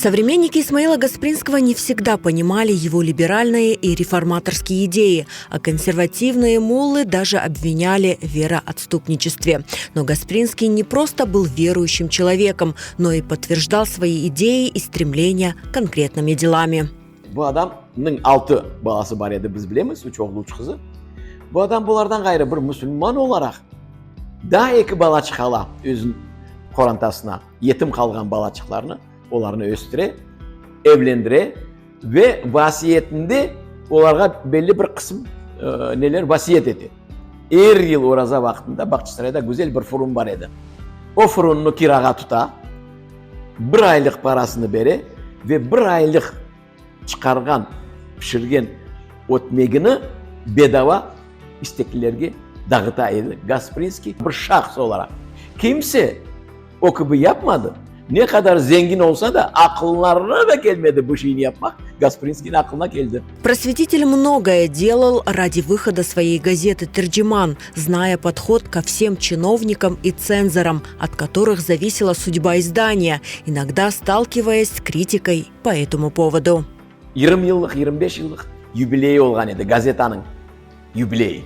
Современники Исмаила Гаспринского не всегда понимали его либеральные и реформаторские идеи, а консервативные муллы даже обвиняли в вероотступничестве. Но Гаспринский не просто был верующим человеком, но и подтверждал свои идеи и стремления конкретными делами. Bu adamның 6 balası var edi, biz bilemiz, 3 oğlu 3 kızı. Bu adam bulardan gayrı bir Müslüman olarak daha 2 bala çıkala özün korantasına, yetim kalgan balaçıklarını, onlarını östüre, evlendire ve vasiyetinde onlara belli bir kısım neler vasiyet etti. Her yıl oraza vaktinde Bahçesaray'da güzel bir fırın var edi. O fırını kiraga tuta, bir aylık parasını bere ve bir aylık çıkargan, pişirgen otmegini bedava isteklilerge dağıta edi. Gasprinski bir şahs olarak. Kimse o gibi yapmadı. Ne kadar zengin olsa da akllarına da gelmedi bu şeyini yapmak. Гаспринский'nin aklına geldi. Просветитель многое делал ради выхода своей газеты «Терджиман», зная подход ко всем чиновникам и цензорам, от которых зависела судьба издания, иногда сталкиваясь с критикой по этому поводу. 20 yıllık, 25 yıllık юбилейі olgan edi gazetanın юбилейі.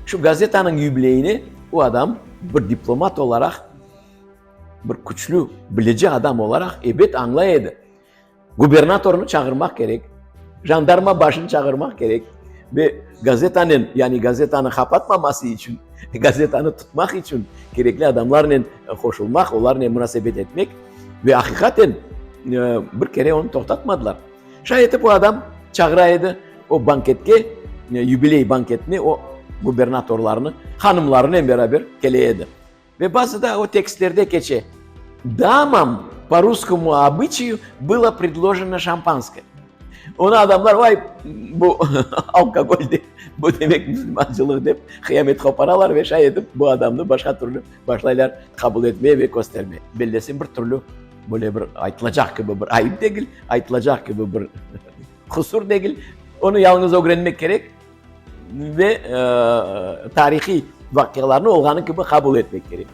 Şu gazetanın юбилейini o adam bir diplomat olarak, bir güçlü, bilici adam olarak evet anlaydı. Gubernatörünü çağırmak gerek, jandarma başını çağırmak gerek ve gazetanın, yani gazetanı kapatmaması için, gazetanı tutmak için gerekli adamlarla koşulmak, onlarla münasebet etmek ve hakikaten bir kere onu toktatmadılar. Şayet bu adam çağıraydı o banketke, jubiley banketini, o gubernatörlerini, hanımlarıyla beraber geleydi. Ve bazı da o tekstlerde geçe. Дамам по русскому обычаю было предложено шампанское. Ona adamlar vay bu alkol de, bu demek Müslümancılık deyip kıyamet kopararlar ve şayet bu adamı başka türlü başlayırlar kabul etmeye ve göstermeye. Bellesin bir türlü böyle bir aytılacak gibi bir ayıp değil, aytılacak gibi bir kusur değil. Onu yalnız öğrenmek gerek ve tarihi vakyalarını olganı gibi kabul etmek gerek.